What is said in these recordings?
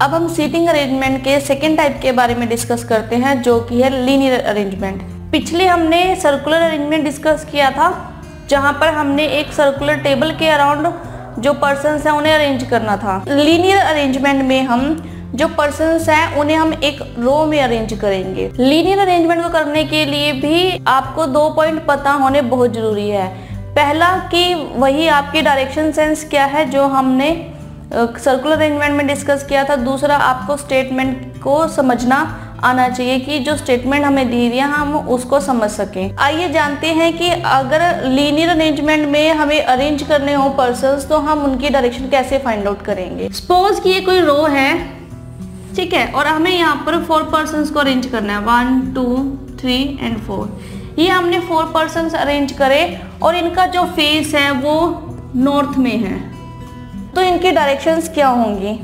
अब हम seating arrangement के सेकेंड टाइप के बारे में डिस्कस करते हैं, जो कि है लीनियर अरेंजमेंट। पिछले हमने सर्कुलर अरेंजमेंट डिस्कस किया था, जहां पर हमने एक सर्कुलर टेबल के अराउंड जो पर्सन्स हैं उन्हें अरेंज करना था। लीनियर अरेंजमेंट में हम जो पर्सन्स हैं उन्हें हम एक रो में अरेंज करेंगे। लीनियर अरेंजमेंट को करने के लिए भी आपको 2 पॉइंट पता होने बहुत जरूरी है। पहला कि वही आपकी डायरेक्शन सेंस क्या है जो हमने सर्कुलर अरेंजमेंट में डिस्कस किया था। दूसरा, आपको स्टेटमेंट को समझना आना चाहिए कि जो स्टेटमेंट हमें दी हुई है हम उसको समझ सकें। आइए जानते हैं कि अगर लीनियर अरेंजमेंट में हमें अरेंज करने हो पर्सन्स तो हम उनकी डायरेक्शन कैसे फाइंड आउट करेंगे। सपोज कि ये कोई रो है, ठीक है, और हमें यहाँ पर 4 पर्सन्स को अरेंज करना है, 1 2 3 एंड 4। ये हमने 4 पर्सन्स अरेंज करे और इनका जो फेस है वो नॉर्थ में है, तो इनकी डायरेक्शंस क्या होंगी।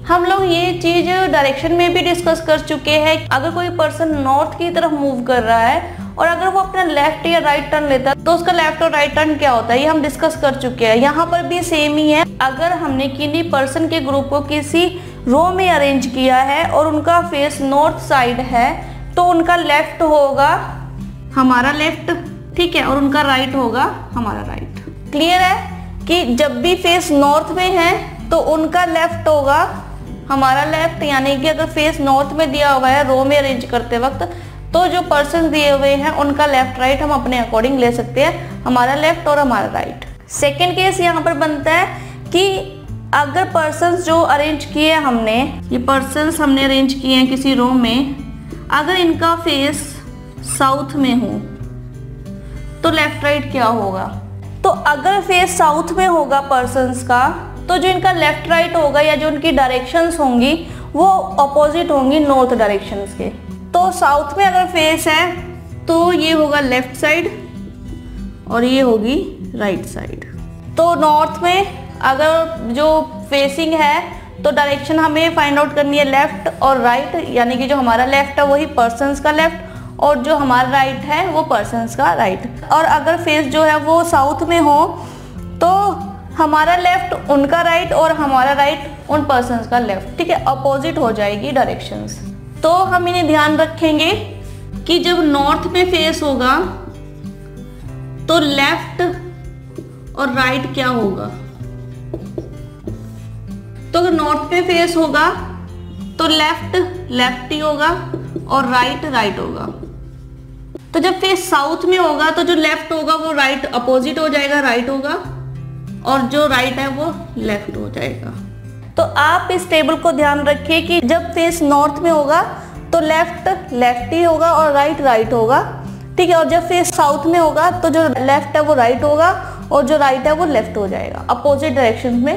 हम लोग ये चीज डायरेक्शन में भी डिस्कस कर चुके हैं। अगर कोई पर्सन नॉर्थ की तरफ मूव कर रहा है और अगर वो अपना लेफ्ट या राइट टर्न लेता है तो उसका लेफ्ट और राइट टर्न क्या होता है, ये हम डिस्कस कर चुके हैं। यहाँ पर भी सेम ही है। अगर हमने किसी पर्सन के ग्रुप को किसी रो में अरेंज किया है और उनका फेस नॉर्थ साइड है तो उनका लेफ्ट होगा हमारा लेफ्ट, ठीक है, और उनका राइट होगा हमारा राइट। क्लियर है कि जब भी फेस नॉर्थ में है तो उनका लेफ्ट होगा हमारा लेफ्ट, यानी कि अगर फेस नॉर्थ में दिया हुआ है रो में अरेंज करते वक्त तो जो पर्सन दिए हुए हैं उनका लेफ्ट राइट हम अपने अकॉर्डिंग ले सकते हैं, हमारा लेफ्ट और हमारा राइट। सेकेंड केस यहाँ पर बनता है कि अगर पर्सन्स जो अरेंज किए हमने, ये पर्सन्स हमने अरेंज किए हैं किसी रो में, अगर इनका फेस साउथ में हो तो लेफ्ट राइट क्या होगा। तो अगर फेस साउथ में होगा पर्सन्स का तो जो इनका लेफ्ट राइट होगा या जो उनकी डायरेक्शंस होंगी वो अपोजिट होंगी नॉर्थ डायरेक्शंस के। तो साउथ में अगर फेस है तो ये होगा लेफ्ट साइड और ये होगी राइट साइड। तो नॉर्थ में अगर जो फेसिंग है तो डायरेक्शन हमें फाइंड आउट करनी है लेफ्ट और राइट, यानी कि जो हमारा लेफ्ट है वही पर्सन्स का लेफ्ट और जो हमारा राइट है वो पर्सन्स का राइट। और अगर फेस जो है वो साउथ में हो तो हमारा लेफ्ट उनका राइट और हमारा राइट उन पर्सन्स का लेफ्ट, ठीक है, अपोजिट हो जाएगी डायरेक्शंस। तो हम इन्हें ध्यान रखेंगे कि जब नॉर्थ में फेस होगा तो लेफ्ट और राइट क्या होगा। तो अगर नॉर्थ में फेस होगा तो लेफ्ट लेफ्ट ही होगा और राइट राइट होगा। तो जब फेस साउथ में होगा तो जो लेफ्ट होगा वो राइट अपोजिट हो जाएगा, राइट होगा, और जो राइट है वो लेफ्ट हो जाएगा। तो आप इस टेबल को ध्यान रखिए कि जब फेस नॉर्थ में होगा तो लेफ्ट लेफ्ट ही होगा और राइट राइट होगा, ठीक है, और जब फेस साउथ में होगा तो जो लेफ्ट है वो राइट होगा और जो राइट है वो लेफ्ट हो जाएगा, अपोजिट डायरेक्शन में,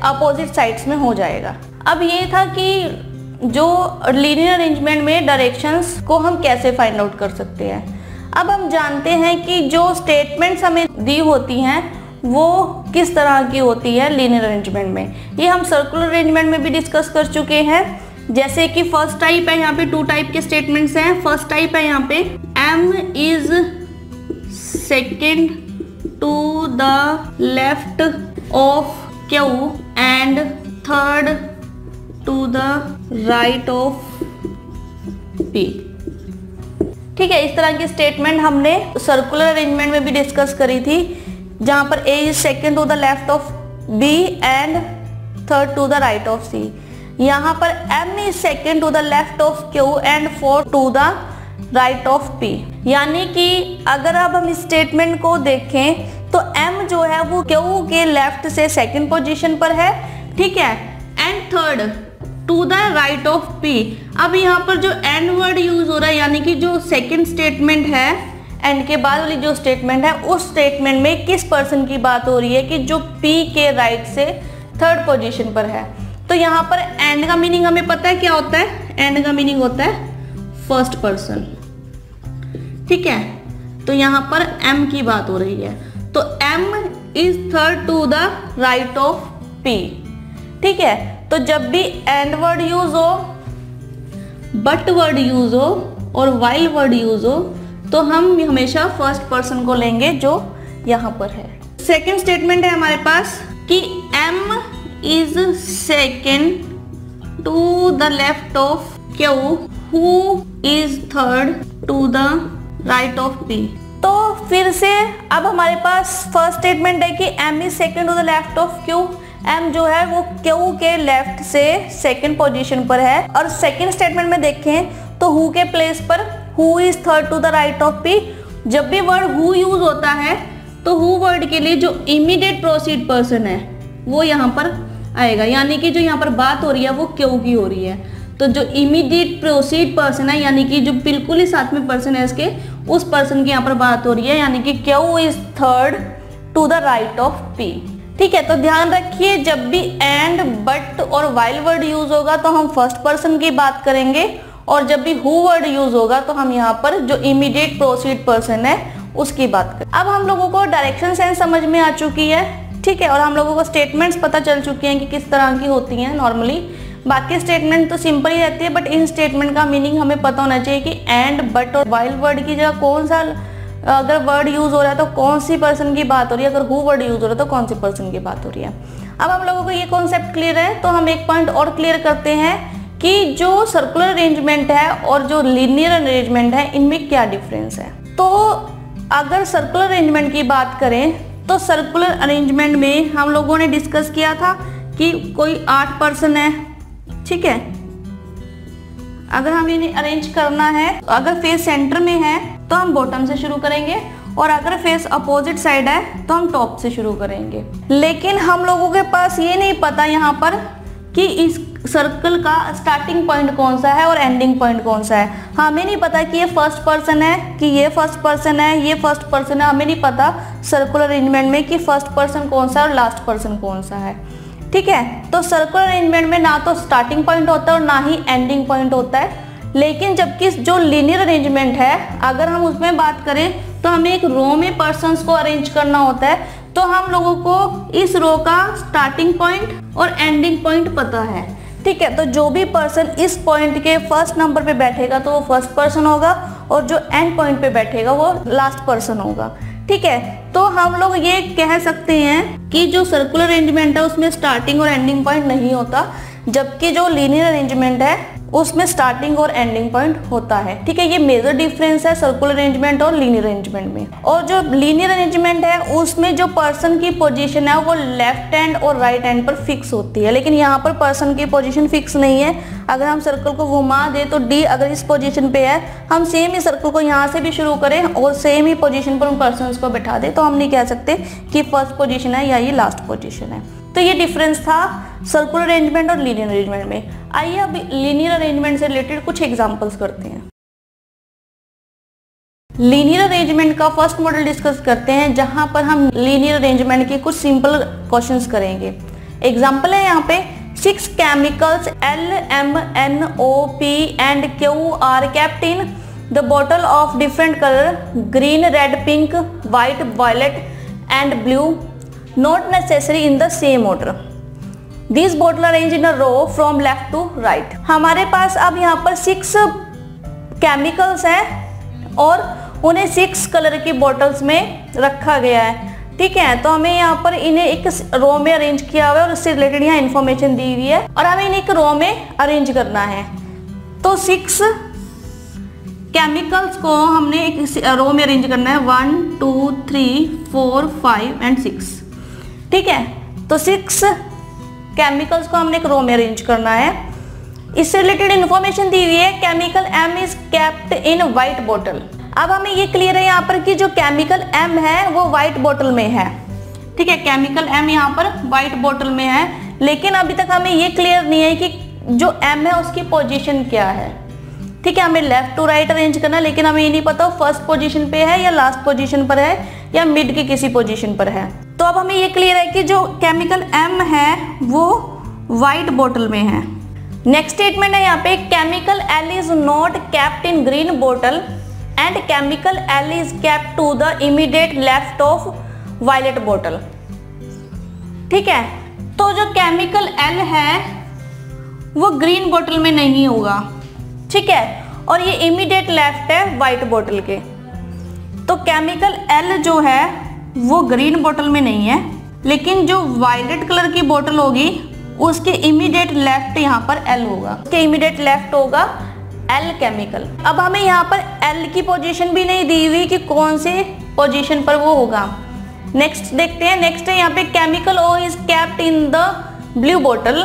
अपोजिट साइड्स में हो जाएगा। अब ये था कि जो लीनियर अरेंजमेंट में डायरेक्शंस को हम कैसे फाइंड आउट कर सकते हैं। अब हम जानते हैं कि जो स्टेटमेंट्स हमें दी होती हैं वो किस तरह की होती है लीनियर अरेंजमेंट में। ये हम सर्कुलर अरेंजमेंट में भी डिस्कस कर चुके हैं। जैसे कि फर्स्ट टाइप है, यहाँ पे 2 टाइप के स्टेटमेंट्स हैं। फर्स्ट टाइप है यहाँ पे M is second to the left of Q and third to the right of P, ठीक है। इस तरह की स्टेटमेंट हमने सर्कुलर अरेंजमेंट में भी डिस्कस करी थी, जहां पर A is second to the left of B and third to the right of C। यहाँ पर M is second to the left of Q and fourth to the right of P। यानी कि अगर अब हम इस स्टेटमेंट को देखें तो M जो है वो Q के लेफ्ट से सेकेंड पोजीशन पर है, ठीक है, and third to the right of P। अब यहाँ पर जो एंड वर्ड यूज हो रहा है, यानी कि जो सेकेंड स्टेटमेंट है, एंड के बाद वाली जो स्टेटमेंट है उस स्टेटमेंट में किस पर्सन की बात हो रही है कि जो P के राइट से थर्ड पोजीशन पर है। तो यहाँ पर एंड का मीनिंग हमें पता है क्या होता है, एंड का मीनिंग होता है फर्स्ट पर्सन, ठीक है। तो यहाँ पर M की बात हो रही है, तो M is third to the right of P, ठीक है। तो जब भी एंड वर्ड यूज हो, बट वर्ड यूज हो और वाइल वर्ड यूज हो तो हम हमेशा फर्स्ट पर्सन को लेंगे जो यहाँ पर है। सेकेंड स्टेटमेंट है हमारे पास कि M is second to the left of Q, who is third to the right of P. तो फिर से अब हमारे पास फर्स्ट स्टेटमेंट है कि M is second to the left of Q. M जो है वो क्यू के लेफ्ट से सेकेंड पोजीशन पर है। और सेकेंड स्टेटमेंट में देखें तो हु के प्लेस पर who is third to the right of P. जब भी वर्ड हु यूज होता है तो हु वर्ड के लिए जो इमीडिएट प्रोसीड पर्सन है वो यहाँ पर आएगा, यानी कि जो यहाँ पर बात हो रही है वो क्यू की हो रही है। तो जो इमीडिएट प्रोसीड पर्सन है, यानी कि जो बिल्कुल ही साथ में पर्सन है इसके, उस पर्सन की यहाँ पर बात हो रही है, यानी कि Q is third to the right of P. ठीक है, तो ध्यान रखिए जब भी एंड, बट और वाइल वर्ड यूज होगा तो हम फर्स्ट पर्सन की बात करेंगे, और जब भी हु वर्ड यूज होगा तो हम यहाँ पर जो इमीडिएट प्रोसीड पर्सन है उसकी बात करें। अब हम लोगों को डायरेक्शन सेंस समझ में आ चुकी है, ठीक है, और हम लोगों को स्टेटमेंट्स पता चल चुकी हैं कि किस तरह की होती हैं नॉर्मली। बाकी स्टेटमेंट तो सिंपल ही रहती है, बट इन स्टेटमेंट का मीनिंग हमें पता होना चाहिए कि एंड, बट और वाइल वर्ड की जगह कौन सा अगर वर्ड यूज हो रहा है तो कौन सी पर्सन की बात हो रही है, अगर हु वर्ड यूज हो रहा है तो कौन सी पर्सन की बात हो रही है। अब हम लोगों को ये कॉन्सेप्ट क्लियर है, तो हम एक पॉइंट और क्लियर करते हैं कि जो सर्कुलर अरेंजमेंट है और जो लीनियर अरेंजमेंट है इनमें क्या डिफरेंस है। तो अगर सर्कुलर अरेंजमेंट की बात करें तो सर्कुलर अरेंजमेंट में हम लोगों ने डिस्कस किया था कि कोई 8 पर्सन है, ठीक है, अगर हम इन्हें अरेंज करना है, अगर फेस सेंटर में है तो हम बॉटम से शुरू करेंगे, और अगर फेस अपोजिट साइड है तो हम टॉप से शुरू करेंगे। लेकिन हम लोगों के पास ये नहीं पता यहाँ पर कि इस सर्कल का स्टार्टिंग पॉइंट कौन सा है और एंडिंग पॉइंट कौन सा है। हमें नहीं पता कि ये फर्स्ट पर्सन है, कि ये फर्स्ट पर्सन है, ये फर्स्ट पर्सन है, हमें नहीं पता सर्कुलर अरेंजमेंट में कि फर्स्ट पर्सन कौन सा और लास्ट पर्सन कौन सा है। ठीक है, तो सर्कुलर अरेंजमेंट में ना तो स्टार्टिंग पॉइंट होता है और ना ही एंडिंग पॉइंट होता है। लेकिन जबकि जो लीनियर अरेंजमेंट है, अगर हम उसमें बात करें तो हमें एक रो में पर्सन्स को अरेंज करना होता है, तो हम लोगों को इस रो का स्टार्टिंग पॉइंट और एंडिंग पॉइंट पता है। ठीक है, तो जो भी पर्सन इस पॉइंट के फर्स्ट नंबर पे बैठेगा तो वो फर्स्ट पर्सन होगा, और जो एंड पॉइंट पे बैठेगा वो लास्ट पर्सन होगा। ठीक है, तो हम लोग ये कह सकते हैं कि जो सर्कुलर अरेंजमेंट है उसमें स्टार्टिंग और एंडिंग पॉइंट नहीं होता, जबकि जो लीनियर अरेंजमेंट है उसमें स्टार्टिंग और एंडिंग पॉइंट होता है। ठीक है, ये मेजर डिफरेंस है सर्कुलर अरेंजमेंट और लीनियर अरेंजमेंट में। और जो लीनियर अरेंजमेंट है उसमें जो पर्सन की पोजीशन है वो लेफ्ट हैंड और राइट हैंड पर फिक्स होती है, लेकिन यहाँ पर पर्सन की पोजीशन फिक्स नहीं है। अगर हम सर्कल को घुमा दे तो डी अगर इस पोजीशन पे है, हम सेम ही सर्कल को यहाँ से भी शुरू करें और सेम ही पोजीशन पर उन पर्सन को बैठा दे, तो हम नहीं कह सकते कि फर्स्ट पोजीशन है या ये लास्ट पोजीशन है। तो ये डिफरेंस था सर्कुलर अरेंजमेंट और लीनियर अरेंजमेंट में। आइए अब लीनियर अरेंजमेंट से रिलेटेड कुछ एग्जांपल्स करते हैं। लीनियर अरेंजमेंट का फर्स्ट मॉडल डिस्कस करते हैं, जहां पर हम लीनियर अरेंजमेंट के कुछ सिंपल क्वेश्चंस करेंगे। एग्जांपल है यहाँ पे 6 chemicals L, M, N, O, P and Q are kept in the bottle of different color green, red, pink, white, violet and blue, not necessary in the same order. These bottles are arranged in a row from left to right. हमारे पास अब यहाँ पर 6 chemicals हैं और उन्हें 6 colour की bottles में रखा गया है। ठीक है, तो हमें यहाँ पर इन्हें एक रो में अरेंज किया हुआ है और उससे रिलेटेड यहाँ इन्फॉर्मेशन दी हुई है, और हमें इन्हें एक रो में अरेंज करना है। तो 6 केमिकल्स को हमने एक रो में अरेंज करना है, 1 2 3 4 5 एंड 6। ठीक है, तो 6 केमिकल्स को हमने एक रो में अरेंज करना है। इससे रिलेटेड इन्फॉर्मेशन दी हुई है, chemical M is kept in white बोतल। अब हमें ये क्लियर है यहाँ पर कि जो केमिकल M है वो व्हाइट बोतल में है। ठीक है, केमिकल M यहाँ पर व्हाइट बोतल में है, लेकिन अभी तक हमें ये क्लियर नहीं है कि जो M है उसकी पोजीशन क्या है। ठीक है, हमें लेफ्ट टू राइट अरेंज करना है, लेकिन हमें ये नहीं पता फर्स्ट पोजीशन पे है या लास्ट पोजीशन पर है या मिड की किसी पोजीशन पर है। तो अब हमें ये क्लियर है कि जो केमिकल M है वो व्हाइट बोतल में है। नेक्स्ट स्टेटमेंट है यहाँ पे, chemical L is not kept in green बोतल and chemical L is kept to the immediate left of violet बोतल। ठीक है, तो जो केमिकल L है वो ग्रीन बोतल में नहीं होगा। ठीक है, और ये इमीडिएट लेफ्ट है व्हाइट बोतल के, तो केमिकल L जो है वो ग्रीन बोतल में नहीं है, लेकिन जो वायलेट कलर की बोतल होगी उसके इमीडिएट लेफ्ट यहाँ पर L होगा, उसके इमीडिएट लेफ्ट होगा L केमिकल। अब हमें यहाँ पर L की पोजीशन भी नहीं दी हुई कि कौन से पोजीशन पर वो होगा। नेक्स्ट देखते हैं, नेक्स्ट है यहाँ पे chemical O is kept in the blue बोतल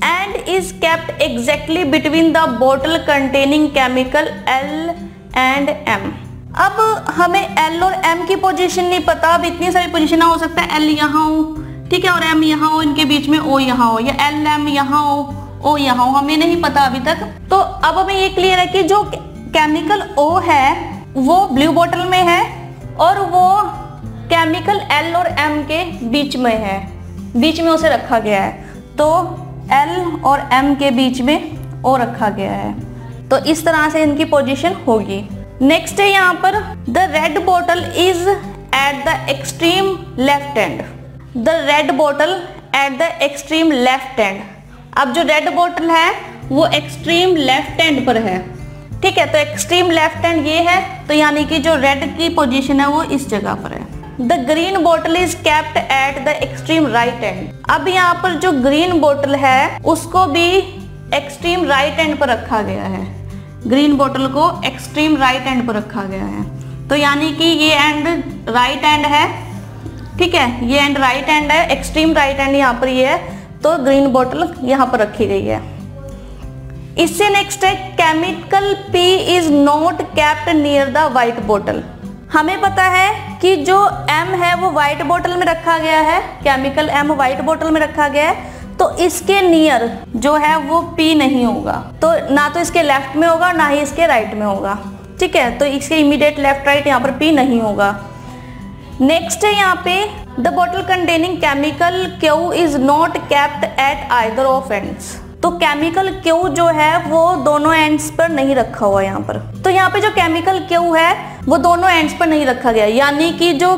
and is kept exactly between the बोतल containing chemical L and M। अब हमें L और M की पोजीशन नहीं पता। अब इतनी सारी पोजीशन हो सकता है L यहाँ हो, ठीक है, और M यहाँ हो, इनके बीच में O यहाँ हो, या L M यहाँ हो, O यहाँ हो, हमें नहीं पता अभी तक। तो अब हमें ये क्लियर है कि जो केमिकल O है वो ब्लू बोतल में है और वो केमिकल L और M के बीच में है, बीच में उसे रखा गया है। तो L और M के बीच में O रखा गया है। तो इस तरह से इनकी पोजीशन होगी। नेक्स्ट है यहाँ पर द रेड बोतल is at the extreme left end, the red बोतल at the extreme left end. अब जो रेड बोतल है वो एक्सट्रीम लेफ्ट एंड पर है, ठीक है, तो एक्सट्रीम लेफ्ट एंड ये है, तो यानी कि जो रेड की पोजीशन है वो इस जगह पर है। द ग्रीन बोतल is kept at the extreme right and. अब यहाँ पर जो ग्रीन बोतल है उसको भी एक्सट्रीम राइट एंड पर रखा गया है, ग्रीन बोतल को एक्सट्रीम राइट एंड पर रखा गया है। तो यानी कि ये एंड राइट एंड है, ठीक है, ये एंड राइट एंड है, एक्सट्रीम राइट एंड यहाँ पर ये है, तो ग्रीन बोतल यहाँ पर रखी गई है। इससे नेक्स्ट है chemical P is not kept near the white बोतल। हमें पता है कि जो M है वो व्हाइट बोतल में रखा गया है, केमिकल M व्हाइट बोतल में रखा गया है, तो इसके नियर जो है वो P नहीं होगा, तो ना तो इसके लेफ्ट में होगा ना ही इसके राइट में होगा, ठीक है, तो इसके इमीडिएट लेफ्ट राइट यहाँ पर P नहीं होगा। नेक्स्ट है यहाँ पे द बोतल containing chemical Q is not kept at either of ends. तो केमिकल Q जो है वो दोनों एंड्स पर नहीं रखा हुआ यहाँ पर। तो यहाँ पे जो केमिकल Q है वो दोनों एंड्स पर नहीं रखा गया, यानी कि जो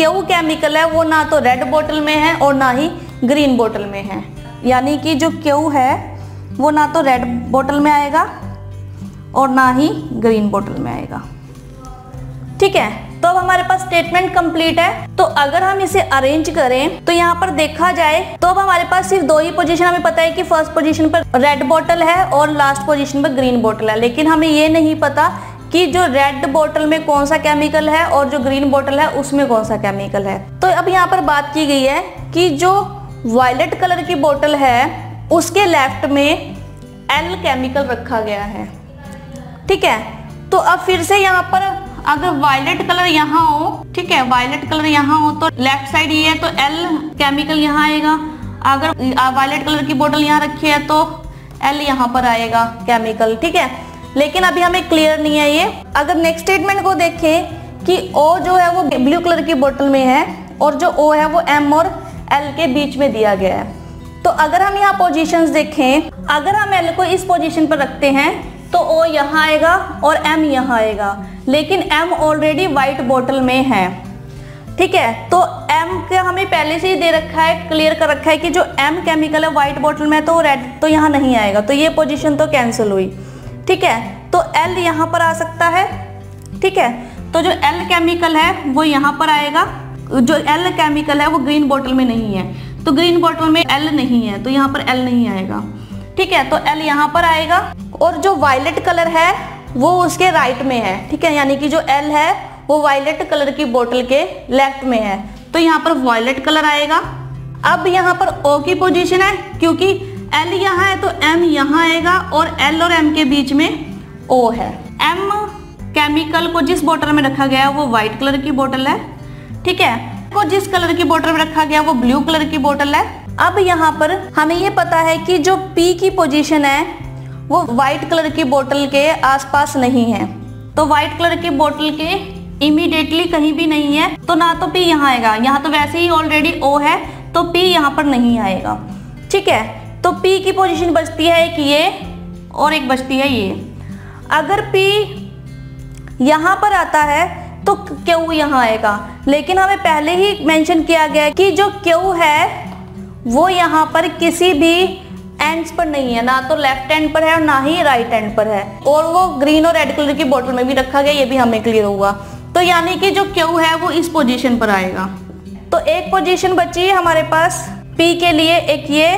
Q केमिकल है वो ना तो रेड बोतल में है और ना ही ग्रीन बोतल में है, यानी कि जो Q है वो ना तो रेड बोतल में आएगा और ना ही ग्रीन बोतल में आएगा, ठीक है। तो अब हमारे पास स्टेटमेंट कंप्लीट है। तो अगर हम इसे अरेंज करें तो यहाँ पर देखा जाए तो अब हमारे पास सिर्फ दो ही पोजीशन हमें पता है कि फर्स्ट पोजीशन पर रेड बोतल है और लास्ट पोजीशन पर ग्रीन बोतल है, लेकिन हमें ये नहीं पता कि जो रेड बोतल में कौन सा केमिकल है और जो ग्रीन बोतल है उसमें कौन सा केमिकल है। तो अब यहाँ पर बात की गई है कि जो वायलेट कलर की बोतल है उसके लेफ्ट में L केमिकल रखा गया है, ठीक है। तो अब फिर से यहाँ पर अगर वायलेट कलर यहाँ हो, ठीक है, वायलेट कलर यहाँ हो तो लेफ्ट साइड ये है तो L केमिकल यहाँ आएगा। अगर वायलेट कलर की बोतल यहाँ रखी है तो L यहाँ पर आएगा केमिकल, ठीक है। लेकिन अभी हमें क्लियर नहीं है ये। अगर नेक्स्ट स्टेटमेंट को देखें कि O जो है वो ब्लू कलर की बोतल में है और जो O है वो M और L के बीच में दिया गया है। तो अगर हम यहाँ पोजीशंस देखें, अगर हम L को इस पोजीशन पर रखते हैं तो O यहाँ आएगा और M यहाँ आएगा, लेकिन M ऑलरेडी व्हाइट बोतल में है, ठीक है। तो M का हमें पहले से ही दे रखा है, क्लियर कर रखा है कि जो M केमिकल है व्हाइट बोतल में तो रेड तो यहाँ नहीं आएगा, तो ये पोजीशन तो कैंसिल हुई, ठीक है। तो L यहाँ पर आ सकता है, ठीक है। तो जो L केमिकल है वो यहाँ पर आएगा, जो L केमिकल है वो ग्रीन बोतल में नहीं है, तो ग्रीन बोतल में L नहीं है तो यहाँ पर L नहीं आएगा, ठीक है। तो L यहाँ पर आएगा और जो वायलेट कलर है वो उसके राइट में है, ठीक है, यानी कि जो L है वो वायलेट कलर की बोतल के लेफ्ट में है, तो यहाँ पर वायलेट कलर आएगा। अब यहाँ पर O की पोजीशन है, क्योंकि L यहाँ है तो M यहाँ आएगा और L और M के बीच में O है। M केमिकल को जिस बोतल में रखा गया है वो व्हाइट कलर की बोतल है, ठीक है, को जिस कलर की बोतल में रखा गया वो ब्लू कलर की बोतल है। अब यहाँ पर हमें ये पता है कि जो P की पोजीशन है वो व्हाइट कलर की बोतल के आसपास नहीं है, तो व्हाइट कलर की बोतल के इमीडिएटली कहीं भी नहीं है, तो ना तो P यहाँ आएगा, यहाँ तो वैसे ही ऑलरेडी O है तो P यहाँ पर नहीं आएगा, ठीक है। तो P की पोजीशन बचती है एक ये और एक बचती है ये। अगर P यहाँ पर आता है तो Q यहाँ आएगा, लेकिन हमें पहले ही मेंशन किया गया है कि जो Q है वो यहाँ पर किसी भी एंड्स पर नहीं है, ना तो लेफ्ट एंड पर है और ना ही राइट एंड पर है, और वो ग्रीन और रेड कलर की बोतल में भी रखा गया, ये भी हमें क्लियर हुआ। तो यानी कि जो Q है वो इस पोजीशन पर आएगा। तो एक पोजीशन बची है हमारे पास P के लिए, एक ये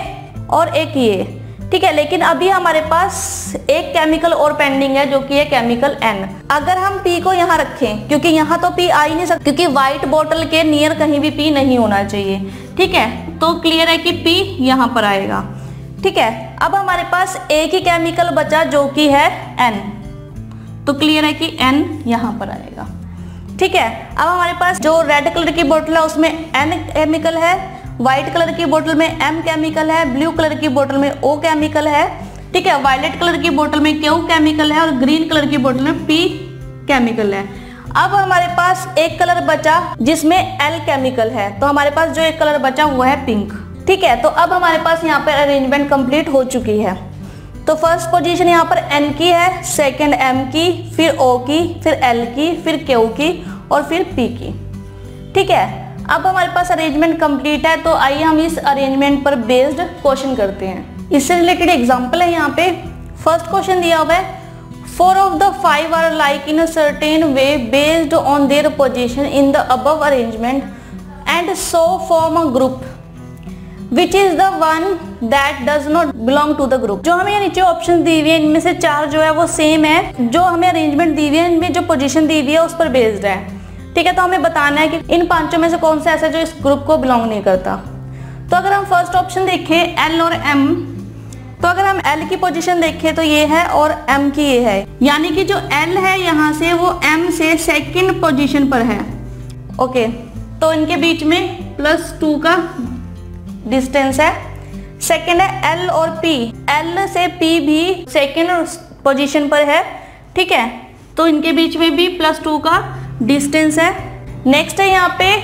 और एक ये, ठीक है। लेकिन अभी हमारे पास एक केमिकल और पेंडिंग है जो कि है केमिकल N। अगर हम P को यहाँ रखें, क्योंकि यहाँ तो P आ ही नहीं सकता, क्योंकि व्हाइट बोतल के नियर कहीं भी P नहीं होना चाहिए, ठीक है। तो क्लियर है कि P यहाँ पर आएगा, ठीक है। अब हमारे पास एक ही केमिकल बचा जो कि है N, तो क्लियर है कि N यहाँ पर आएगा, ठीक है। अब हमारे पास जो रेड कलर की बोतल है उसमें N केमिकल है, व्हाइट कलर की बोतल में M केमिकल है, ब्लू कलर की बोतल में O केमिकल है, ठीक है। वायलेट कलर की बोतल में Q केमिकल है और ग्रीन कलर की बोतल में P केमिकल है। अब हमारे पास एक कलर बचा जिसमें L केमिकल है, तो हमारे पास जो एक कलर बचा वो है पिंक, ठीक है। तो अब हमारे पास यहाँ पर अरेंजमेंट कंप्लीट हो चुकी है। तो फर्स्ट पोजीशन यहाँ पर N की है, सेकंड M की, फिर O की, फिर L की, फिर Q की और फिर P की, ठीक है। अब हमारे पास अरेंजमेंट कंप्लीट है, तो आइए हम इस अरेंजमेंट पर बेस्ड क्वेश्चन करते हैं। इससे रिलेटेड एग्जांपल है यहाँ पे। फर्स्ट क्वेश्चन दिया हुआ है, 4 of the 5 are like in a certain way based on their position in the above arrangement and so form a group which is the one that does not belong to the group। जो हमें यहाँ नीचे option दी हुई है इनमें से 4 जो है वो सेम है, जो हमें अरेंजमेंट दी हुई है इनमें जो पोजीशन दी हुई है उस पर बेस्ड है, ठीक है। तो हमें बताना है कि इन पांचों में से कौन सा ऐसा है जो इस ग्रुप को बिलोंग नहीं करता। तो अगर हम फर्स्ट ऑप्शन देखें L और M, तो अगर हम L की पोजीशन देखें तो ये है और M की ये है, यानी कि जो L है यहाँ से वो M से सेकंड पोजीशन पर है, ओके। तो इनके बीच में +2 का डिस्टेंस है। सेकंड है L और P, L से P भी सेकंड पोजीशन पर है, ठीक है। तो इनके बीच में भी +2 का डिस्टेंस है। नेक्स्ट है यहाँ पे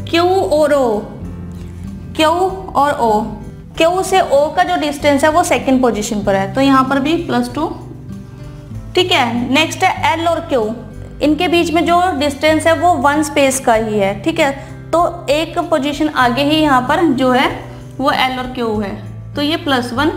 Q और O, Q और O, Q से O का जो डिस्टेंस है वो सेकंड पोजीशन पर है, तो यहाँ पर भी +2, ठीक है। नेक्स्ट है L और Q, इनके बीच में जो डिस्टेंस है वो 1 स्पेस का ही है, ठीक है। तो एक पोजीशन आगे ही यहाँ पर जो है वो L और Q है, तो ये +1।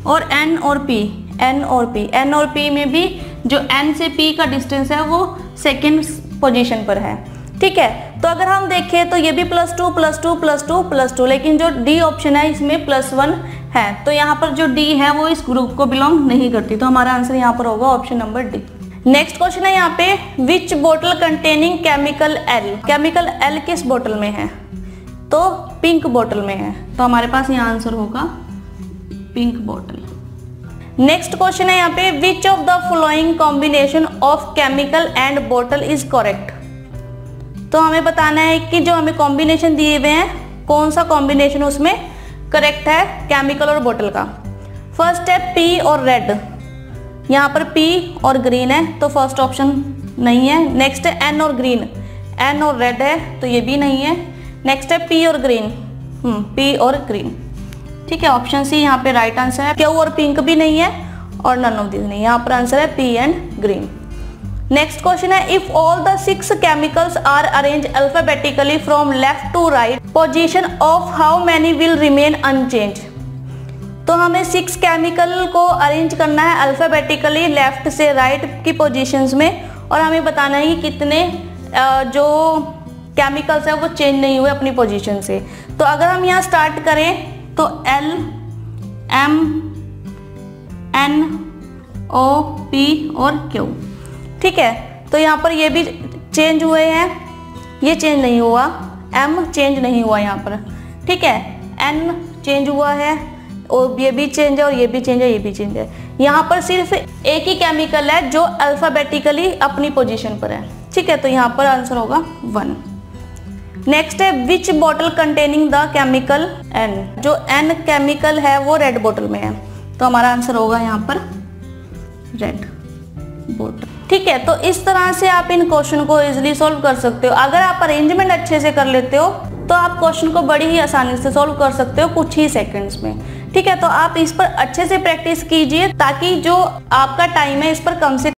और N और P, N और P, N और P में भी जो N से P का डिस्टेंस है वो सेकेंड पोजीशन पर है, ठीक है। तो अगर हम देखें तो ये भी +2 +2 +2 +2, लेकिन जो D ऑप्शन है इसमें +1 है, तो यहाँ पर जो D है वो इस ग्रुप को बिलोंग नहीं करती, तो हमारा आंसर यहाँ पर होगा option number D। Next question है यहाँ पे, विच बोतल containing chemical L, chemical L किस बोतल में है, तो पिंक बोतल में है, तो हमारे पास यहाँ आंसर होगा पिंक बोतल। नेक्स्ट क्वेश्चन है यहाँ पे, विच of the following combination of chemical and बोतल इज करेक्ट। तो हमें बताना है कि जो हमें कॉम्बिनेशन दिए हुए हैं कौन सा कॉम्बिनेशन उसमें करेक्ट है केमिकल और बोतल का। फर्स्ट है P और रेड, यहाँ पर P और ग्रीन है, तो फर्स्ट ऑप्शन नहीं है। नेक्स्ट है N और ग्रीन, N और रेड है, तो ये भी नहीं है। नेक्स्ट है P और ग्रीन, P और ग्रीन, ठीक है। ऑप्शन सी यहाँ पे राइट आंसर है। Q और पिंक भी नहीं है और नन ऑफ दिस नहीं, यहाँ पर आंसर है P and green. Next question है, if all the 6 chemicals are arrange alphabetically from left to right, position of how many will remain unchange. तो हमें 6 केमिकल को अरेंज करना है अल्फाबेटिकली लेफ्ट से राइट की पोजीशंस में, और हमें बताना है कि कितने जो केमिकल्स है वो चेंज नहीं हुए अपनी पोजीशन से। तो अगर हम यहाँ स्टार्ट करें तो L, M, N, O, P और Q, ठीक है। तो यहाँ पर ये भी चेंज हुए हैं, ये चेंज नहीं हुआ, M चेंज नहीं हुआ यहाँ पर, ठीक है। N चेंज हुआ है और ये भी चेंज है और ये भी चेंज है, ये भी चेंज है। यहाँ पर सिर्फ एक ही केमिकल है जो अल्फाबेटिकली अपनी पोजीशन पर है, ठीक है। तो यहाँ पर आंसर होगा 1। नेक्स्ट है, which bottle containing the chemical N, जो N केमिकल है वो रेड बोतल में है, तो हमारा आंसर होगा यहाँ पर रेड बोतल, ठीक है। तो इस तरह से आप इन क्वेश्चन को इजीली सॉल्व कर सकते हो। अगर आप अरेंजमेंट अच्छे से कर लेते हो तो आप क्वेश्चन को बड़ी ही आसानी से सॉल्व कर सकते हो कुछ ही सेकंड्स में, ठीक है। तो आप इस पर अच्छे से प्रैक्टिस कीजिए ताकि जो आपका टाइम है इस पर कम से।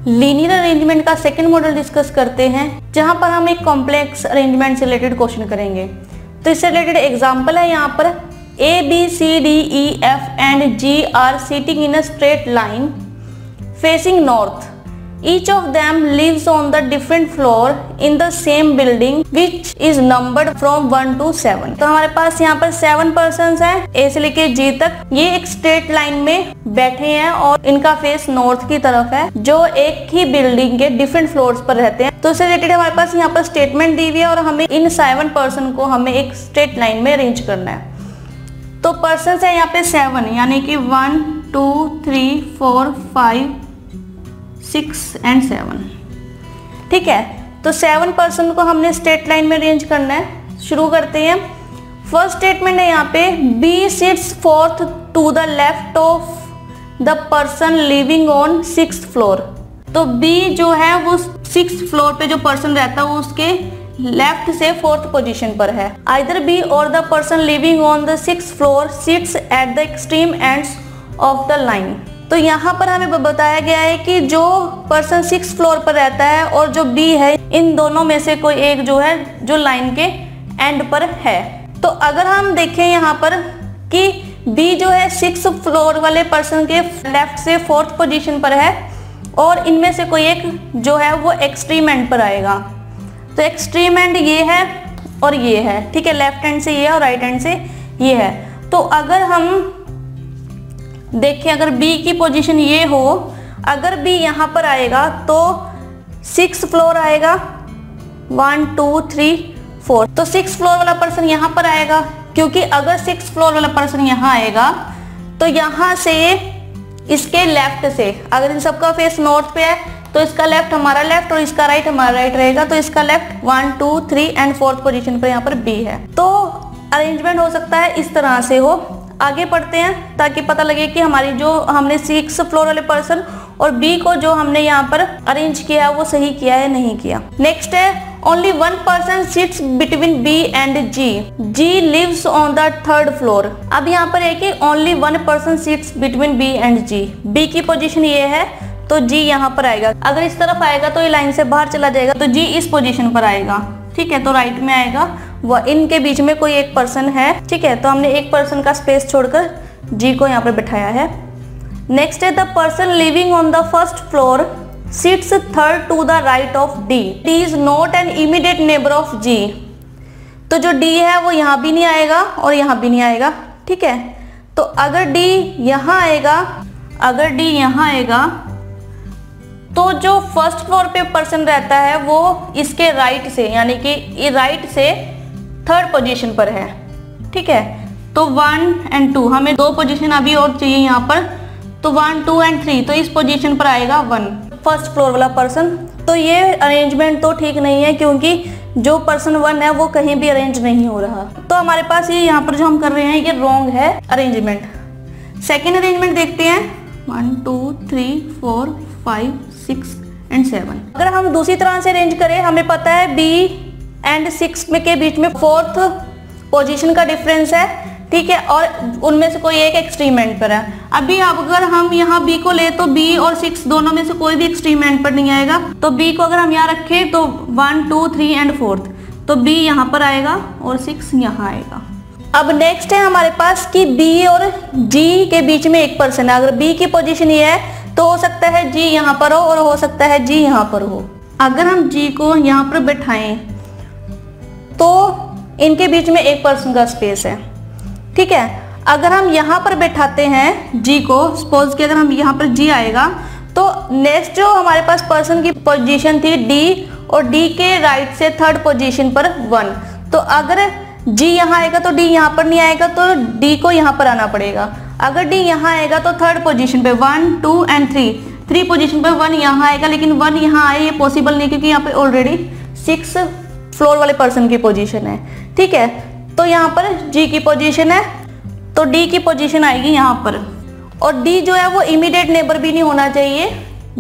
लीनियर अरेंजमेंट का सेकंड मॉडल डिस्कस करते हैं, जहां पर हम एक कॉम्प्लेक्स अरेंजमेंट से रिलेटेड क्वेश्चन करेंगे। तो इससे रिलेटेड एग्जांपल है यहाँ पर, A, B, C, D, E, F and G are sitting in a straight line facing north Each of them lives on the different floor in the same building which is numbered from 1 to 7। तो हमारे पास यहाँ पर 7 persons हैं, ए से लेके जी तक। ये एक स्ट्रेट लाइन में बैठे हैं और इनका फेस नॉर्थ की तरफ है, जो एक ही बिल्डिंग के डिफरेंट फ्लोर्स पर रहते हैं। तो इससे रिलेटेड हमारे पास यहाँ पर स्टेटमेंट दी हुई है और हमें इन 7 पर्सन को हमें एक स्ट्रेट लाइन में अरेंज करना है। तो पर्सन है यहाँ पे 7, यानी कि 1 2 3 4 5 6 एंड 7। ठीक है, तो 7 पर्सन को हमने स्ट्रेट लाइन में अरेंज करना है। शुरू करते हैं। फर्स्ट स्टेटमेंट है यहाँ पे, B sits fourth to the left of the person living on 6th floor. तो बी जो है वो 6th फ्लोर पे जो पर्सन रहता है वो उसके लेफ्ट से 4th पोजीशन पर है। आइदर बी और the person living on the 6th floor seats eight the extreme ends of the line. तो यहाँ पर हमें बताया गया है कि जो पर्सन 6th फ्लोर पर रहता है और जो बी है, इन दोनों में से कोई एक जो है जो लाइन के एंड पर है। तो अगर हम देखें यहाँ पर कि बी जो है 6th फ्लोर वाले पर्सन के लेफ्ट से 4th पोजीशन पर है और इनमें से कोई एक जो है वो एक्सट्रीम एंड पर आएगा। तो एक्सट्रीम एंड ये है और ये है, ठीक है, लेफ्ट हैंड से ये है और राइट हैंड से ये है। तो अगर हम देखें, अगर B की पोजीशन ये हो, अगर B यहाँ पर आएगा तो 6th फ्लोर आएगा 1 2 3 4। तो 6th फ्लोर वाला पर्सन यहाँ पर आएगा, क्योंकि अगर 6th फ्लोर वाला पर्सन यहाँ आएगा तो यहाँ से इसके लेफ्ट से, अगर इन सबका फेस नॉर्थ पे है तो इसका लेफ्ट हमारा लेफ्ट और इसका राइट हमारा राइट रहेगा। तो इसका लेफ्ट 1 2 3 एंड 4th पोजीशन पर यहाँ पर B है। तो अरेंजमेंट हो सकता है इस तरह से हो। आगे पढ़ते हैं ताकि पता लगे कि हमारी जो हमने 6th फ्लोर वाले पर्सन और बी को जो हमने यहाँ पर अरेंज किया है वो सही किया है नहीं किया। नेक्स्ट है, only 1 person sits between B and G. G lives on the 3rd floor. अब यहाँ पर है कि only 1 person sits between B and G. B की पोजीशन ये है तो जी यहाँ पर आएगा। अगर इस तरफ आएगा तो ये लाइन से बाहर चला जाएगा, तो जी इस पोजीशन पर आएगा। ठीक है, तो राइट में आएगा। वह इनके बीच में कोई एक पर्सन है। ठीक है, तो हमने एक पर्सन का स्पेस छोड़कर जी को यहाँ पर बिठाया है। नेक्स्ट है, the person living on the 1st floor sits 3rd to the right of D. D is not an immediate neighbour of G. तो जो डी है वो यहाँ भी नहीं आएगा और यहाँ भी नहीं आएगा। ठीक है, तो अगर डी यहाँ आएगा, अगर डी यहाँ आएगा तो जो 1st फ्लोर पे पर्सन रहता है वो इसके राइट से, यानी कि राइट से 3rd पोजीशन पर है। ठीक है, तो 1 एंड 2 हमें 2 पोजीशन अभी और चाहिए यहाँ पर, तो 1 2 एंड 3, तो इस पोजीशन पर आएगा 1 1st फ्लोर वाला पर्सन। तो ये अरेंजमेंट तो ठीक नहीं है, क्योंकि जो पर्सन 1 है वो कहीं भी अरेंज नहीं हो रहा। तो हमारे पास ये यहाँ पर जो हम कर रहे हैं ये रॉन्ग है अरेंजमेंट। सेकेंड अरेंजमेंट देखते हैं, 1 2 3 4 5 6 एंड 7। अगर हम दूसरी तरह से अरेंज करें, हमें पता है B एंड 6 में के बीच में 4th पोजीशन का डिफरेंस है। ठीक है, और उनमें से कोई एक एक्सट्रीम एंड पर है। अभी अगर हम यहाँ B को ले तो B और 6 दोनों में से कोई भी एक्सट्रीम एंड पर नहीं आएगा। तो B को अगर हम यहाँ रखें तो 1 2 3 एंड 4th, तो B यहाँ पर आएगा और 6 यहाँ आएगा। अब नेक्स्ट है हमारे पास कि B और G के बीच में एक पर्सन है। अगर B की पोजीशन ये है तो हो सकता है G यहाँ पर हो और हो सकता है G यहाँ पर हो। अगर हम G को यहाँ पर बैठाएं तो इनके बीच में एक पर्सन का स्पेस है। ठीक है, अगर हम यहाँ पर बैठाते हैं G को, सपोज कि अगर हम यहाँ पर G आएगा तो नेक्स्ट जो हमारे पास पर्सन की पोजीशन थी D, और D के राइट से 3rd पोजीशन पर 1। तो अगर G यहाँ आएगा तो D यहाँ पर नहीं आएगा, तो D को यहाँ पर आना पड़ेगा। अगर D यहाँ आएगा तो 3rd पोजीशन पे 1 2 एंड 3 पोजीशन पे 1 यहाँ आएगा, लेकिन 1 यहाँ आए ये पॉसिबल नहीं, क्योंकि यहाँ पे ऑलरेडी 6 फ्लोर वाले पर्सन की पोजीशन है। ठीक है, तो यहाँ पर G की पोजीशन है तो D की पोजीशन आएगी यहाँ पर, और D जो है वो इमीडिएट नेबर भी नहीं होना चाहिए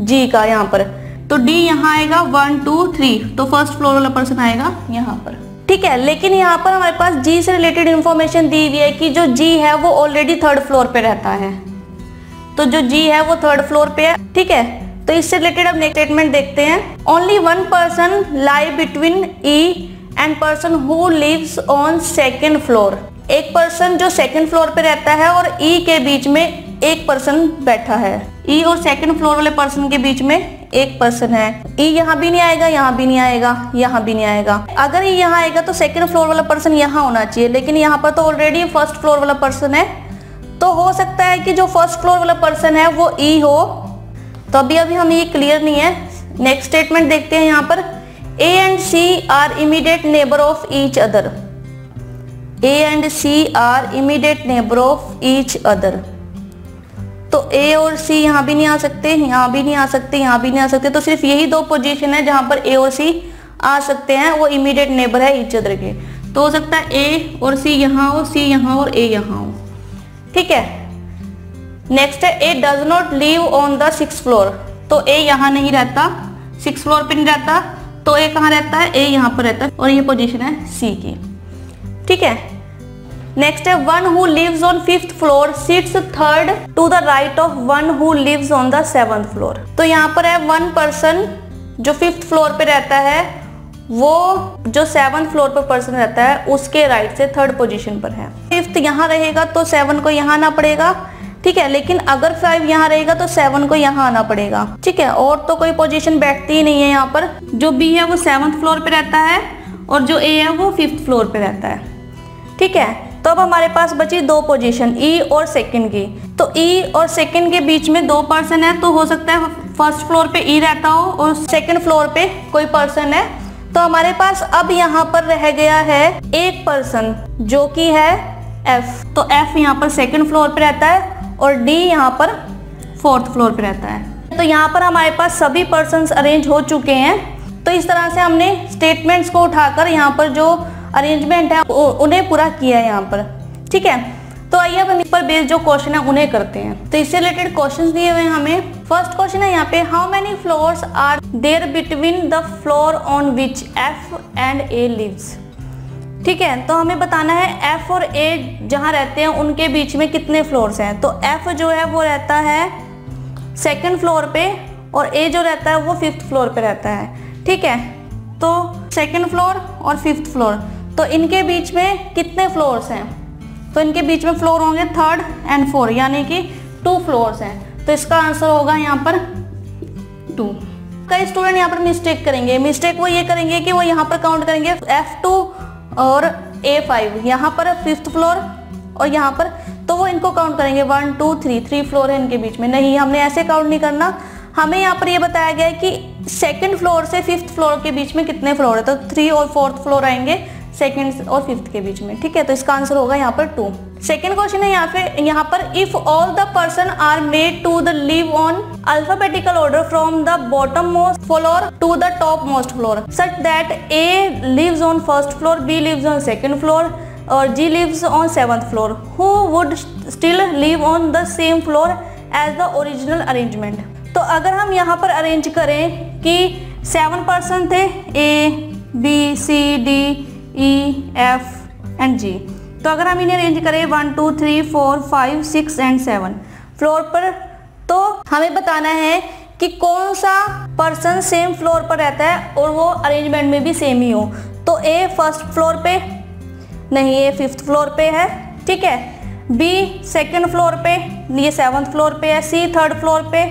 G का यहाँ पर। तो D यहाँ आएगा 1 2 3, तो 1st फ्लोर वाला पर्सन आएगा यहाँ पर। ठीक है, लेकिन यहाँ पर हमारे पास G से रिलेटेड इंफॉर्मेशन दी हुई है कि जो G है वो ऑलरेडी 3rd फ्लोर पे रहता है। तो जो G है वो 3rd फ्लोर पे है। ठीक है, तो इससे रिलेटेड अब नेक्स्ट स्टेटमेंट देखते हैं। Only 1 person lie between E and person who lives on 2nd floor. एक पर्सन जो 2nd फ्लोर पे रहता है और E के बीच में एक पर्सन बैठा है। E और 2nd फ्लोर वाले पर्सन के बीच में एक पर्सन है। ई यहाँ भी नहीं आएगा, यहाँ भी नहीं आएगा, यहाँ भी नहीं आएगा। अगर ये यहाँ आएगा तो सेकंड फ्लोर वाला पर्सन यहाँ होना चाहिए, लेकिन यहाँ पर तो ऑलरेडी फर्स्ट फ्लोर वाला पर्सन है, तो हो सकता है कि जो फर्स्ट फ्लोर वाला पर्सन है वो ई हो। तो अभी हमें ये क्लियर नहीं है। नेक्स्ट स्टेटमेंट देखते हैं यहाँ पर, A and C are immediate neighbour of each other. A and C are immediate neighbour of each other. तो ए और सी यहाँ भी नहीं आ सकते, यहाँ भी नहीं आ सकते, यहाँ भी नहीं आ सकते, तो सिर्फ यही दो पोजीशन है जहाँ पर ए और सी आ सकते हैं, वो इमीडिएट नेबर है ईच अदर के। तो हो सकता है ए और सी यहाँ हो, सी यहाँ और ए यहाँ हो। ठीक है। नेक्स्ट है, A does not live on the 6th floor. तो ए यहाँ नहीं रहता, 6th फ्लोर पे नहीं रहता, तो ए कहाँ रहता है, ए यहाँ पर रहता है, और ये पोजीशन है सी की। ठीक है। नेक्स्ट है, one who lives on 5th floor sits third to the right of one who lives on the 7th floor. तो यहाँ पर है वन पर्सन जो 5th फ्लोर पे रहता है, वो जो 7th फ्लोर पर पर्सन रहता है उसके राइट से 3rd पोजीशन पर है। 5th यहाँ रहेगा तो 7 को यहाँ आना पड़ेगा। ठीक है। लेकिन अगर 5 यहाँ रहेगा तो 7 को यहाँ आना पड़ेगा। ठीक है। और तो कोई पोजीशन बैठती ही नहीं है यहाँ पर। जो बी है वो 7th फ्लोर पे रहता है और जो ए है वो 5th फ्लोर पे रहता है। ठीक है। तो अब हमारे पास बची दो पोजीशन, ई और सेकंड की। तो ई और सेकंड के बीच में दो पर्सन है, तो हो सकता है फर्स्ट फ्लोर पे ई रहता हो और सेकंड फ्लोर पे कोई पर्सन है। तो हमारे पास अब यहाँ पर रह गया है एक पर्सन जो कि है एफ। तो एफ यहाँ पर सेकंड फ्लोर पे रहता है और डी यहाँ पर 4th फ्लोर पे रहता है। तो यहाँ पर हमारे पास सभी पर्सन्स अरेंज हो चुके हैं। तो इस तरह से हमने स्टेटमेंट्स को उठाकर यहाँ पर जो अरेंजमेंट है उन्हें पूरा किया है यहाँ पर। ठीक है। तो आइए अब इस पर बेस्ड जो क्वेश्चन है उन्हें करते हैं। तो इससे रिलेटेड क्वेश्चंस दिए हुए हैं हमें। फर्स्ट क्वेश्चन है यहाँ पे, how many floors are there between the floor on which F and A lives. ठीक है। तो हमें बताना है एफ और ए जहाँ रहते हैं उनके बीच में कितने फ्लोर्स हैं। तो एफ जो है वो रहता है सेकंड फ्लोर पे और ए जो रहता है वो 5th फ्लोर पे रहता है। ठीक है। तो सेकंड फ्लोर और 5th फ्लोर, तो इनके बीच में कितने फ्लोर्स हैं। तो इनके बीच में फ्लोर होंगे 3rd एंड 4th, यानी कि 2 फ्लोर्स हैं। तो इसका आंसर होगा यहाँ पर 2। कई स्टूडेंट यहाँ पर मिस्टेक करेंगे। मिस्टेक वो ये करेंगे कि वो यहाँ पर काउंट करेंगे F2 और A5, यहाँ पर 5th फ्लोर और यहाँ पर, तो वो इनको काउंट करेंगे 1 2 3 फ्लोर है इनके बीच में। नहीं, हमने ऐसे काउंट नहीं करना। हमें यहाँ पर ये बताया गया है कि सेकंड फ्लोर से 5th फ्लोर के बीच में कितने फ्लोर है। तो 3 और 4th फ्लोर आएंगे सेकंड और 5th के बीच में। ठीक है। तो इसका आंसर होगा यहाँ पर 2। सेकंड क्वेश्चन है यहाँ पर if all the person are made to the live on alphabetical order from the bottom most floor to the top most floor such that A lives on 1st floor, B lives on 2nd floor और G lives on 7th floor, who would still live on the same floor as the original arrangement. तो अगर हम यहाँ पर arrange करें कि 7 person थे, A B C D E F and G, तो अगर हम इन्हें अरेंज करें 1 2 3 4 5 6 एंड 7 फ्लोर पर, तो हमें बताना है कि कौन सा पर्सन सेम फ्लोर पर रहता है और वो अरेंजमेंट में भी सेम ही हो। तो ए 1st फ्लोर पे नहीं, ये 5th फ्लोर पे है। ठीक है। बी 2nd फ्लोर पे, ये 7th फ्लोर पे है। सी 3rd फ्लोर पे,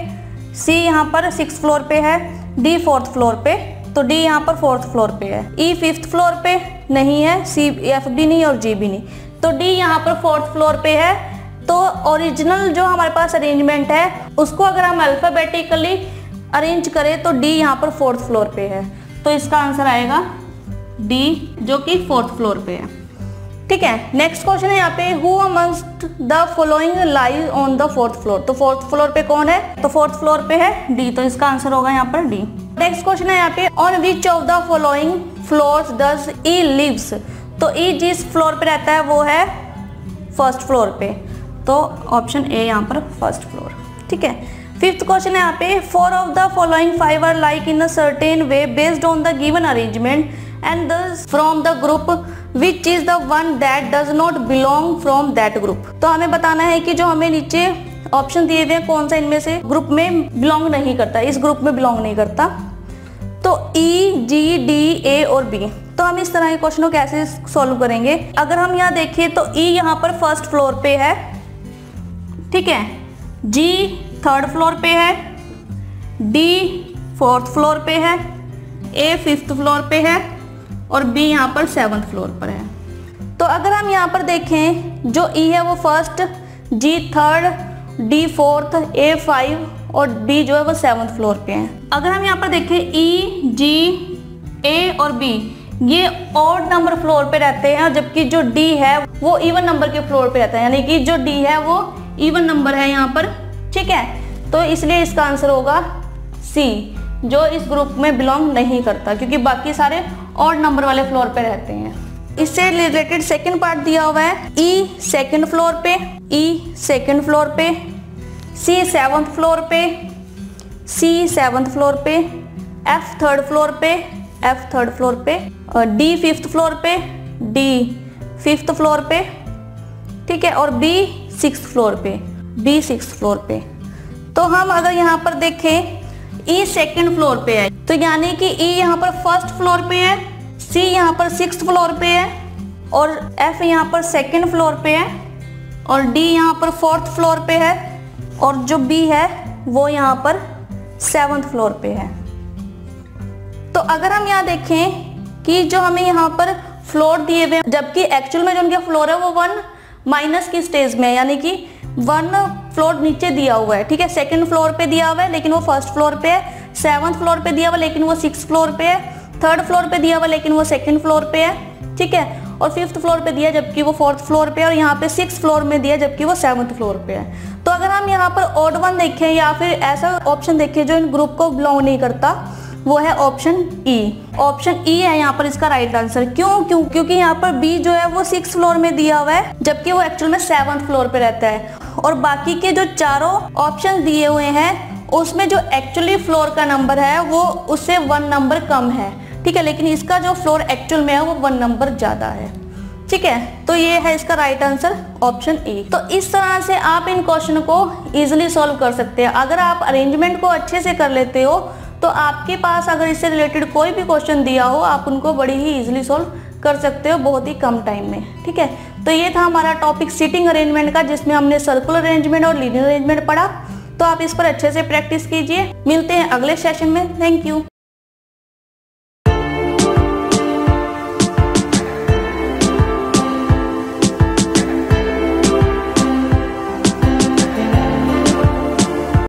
सी यहाँ पर 6th फ्लोर पे है। डी 4th फ्लोर पे, तो डी यहाँ पर 4th फ्लोर पे है। ई 5th फ्लोर पे नहीं है, सी एफ भी नहीं और जी भी नहीं, तो डी यहाँ पर 4th फ्लोर पे है। तो ओरिजिनल जो हमारे पास अरेंजमेंट है उसको अगर हम अल्फाबेटिकली अरेंज करें तो डी यहाँ पर 4th फ्लोर पे है। तो इसका आंसर आएगा डी, जो कि 4th फ्लोर पे है। ठीक है। नेक्स्ट क्वेश्चन है यहाँ पे, who amongst the following lies on the 4th floor. तो 4th फ्लोर पे कौन है, तो 4th फ्लोर पे है डी, तो इसका आंसर होगा यहाँ पर डी। नेक्स्ट क्वेश्चन है यहाँ पे, on which of the following floors does E lives. तो ई जिस फ्लोर पे रहता है वो है 1st फ्लोर पे, तो ऑप्शन ए यहाँ पर 1st फ्लोर। ठीक है। 5th क्वेश्चन है यहाँ पे, 4 of the following 5 are like in a certain way based on the given arrangement and thus from the group which is the one that does not belong from that group. तो हमें बताना है कि जो हमें नीचे ऑप्शन दिए हुए कौन सा इनमें से ग्रुप में बिलोंग नहीं करता, इस ग्रुप में बिलोंग नहीं करता। तो ई जी डी ए और बी, तो हम इस तरह के क्वेश्चन को कैसे सॉल्व करेंगे। अगर हम यहाँ देखिए तो ई यहाँ पर 1st फ्लोर पे है। ठीक है। जी 3rd फ्लोर पे है, डी 4th फ्लोर पे है, A 5th फ्लोर पे है और B यहाँ पर 7th फ्लोर पर है। तो अगर हम यहाँ पर देखें, जो E है वो 1st, G 3rd, D 4th, A 5 और B जो है वो 7th फ्लोर पे है। अगर हम यहाँ पर देखें E, G, A और B ये ऑड नंबर फ्लोर पे रहते हैं, जबकि जो D है वो इवन नंबर के फ्लोर पे रहता है, यानी कि जो D है वो इवन नंबर है यहाँ पर, ठीक है। तो इसलिए इसका आंसर होगा C, जो इस ग्रुप में बिलोंग नहीं करता, क्योंकि बाकी सारे ऑड नंबर वाले फ्लोर पे रहते हैं। इससे रिलेटेड सेकंड पार्ट दिया हुआ है, E 2nd फ्लोर पे, E 2nd फ्लोर पे, C 7th फ्लोर पे, C 7th फ्लोर पे, F 3rd फ्लोर पे, F 3rd फ्लोर पे, D 5th फ्लोर पे, D 5th फ्लोर पे, ठीक है, और B 6th फ्लोर पे, B 6th फ्लोर पे। तो हम अगर यहाँ पर देखें E 2nd फ्लोर पे है, तो यानी कि E यहाँ पर 1st फ्लोर पे है, C यहाँ पर 6th फ्लोर पे है और F यहाँ पर 2nd फ्लोर पे है और D यहाँ पर 4th फ्लोर पे है और जो B है वो यहाँ पर 7th फ्लोर पे है। तो अगर हम यहाँ देखें कि जो हमें यहाँ पर फ्लोर दिए हुए हैं, जबकि एक्चुअल में जो उनके फ्लोर है वो 1 माइनस की स्टेज में है, यानी कि 1 फ्लोर नीचे दिया हुआ है, ठीक है। 2nd फ्लोर पे दिया हुआ है लेकिन वो 1st फ्लोर पे है, 7th फ्लोर पे दिया हुआ लेकिन वो 6th फ्लोर पे है, 3rd फ्लोर पे दिया हुआ लेकिन वो 2nd फ्लोर पे है, ठीक है, और 5th फ्लोर पे दिया जबकि वो 4th फ्लोर पे है, और यहाँ पे 6th फ्लोर में दिया जबकि वो 7th फ्लोर पे है। तो अगर हम यहाँ पर ऑड वन देखें या फिर ऐसा ऑप्शन देखें जो इन ग्रुप को बिलोंग नहीं करता, वो है ऑप्शन E। ऑप्शन E है यहाँ पर इसका राइट आंसर। क्योंकि यहाँ पर B जो है वो 6th फ्लोर में दिया हुआ है, जबकि वो एक्चुअल में 7th फ्लोर पे रहता है, और बाकी के जो चारों ऑप्शन दिए हुए हैं उसमें जो एक्चुअली फ्लोर का नंबर है वो उससे 1 नंबर कम है, ठीक है, लेकिन इसका जो फ्लोर एक्चुअल में है वो 1 नंबर ज़्यादा है, ठीक है। तो ये है इसका राइट आंसर ऑप्शन E। तो इस तरह से आप इन क्वेश्चन को इजीली सॉल्व कर सकते हैं। अगर आप अरेंजमेंट को अच्छे से कर लेते हो तो आपके पास अगर इससे रिलेटेड कोई भी क्वेश्चन दिया हो आप उनको बड़ी ही इजीली सॉल्व कर सकते हो बहुत ही कम टाइम में, ठीक है। तो ये था हमारा टॉपिक सीटिंग अरेंजमेंट का, जिसमें हमने सर्कुलर अरेंजमेंट और लीनियर अरेंजमेंट पढ़ा। तो आप इस पर अच्छे से प्रैक्टिस कीजिए। मिलते हैं अगले सेशन में। Thank you.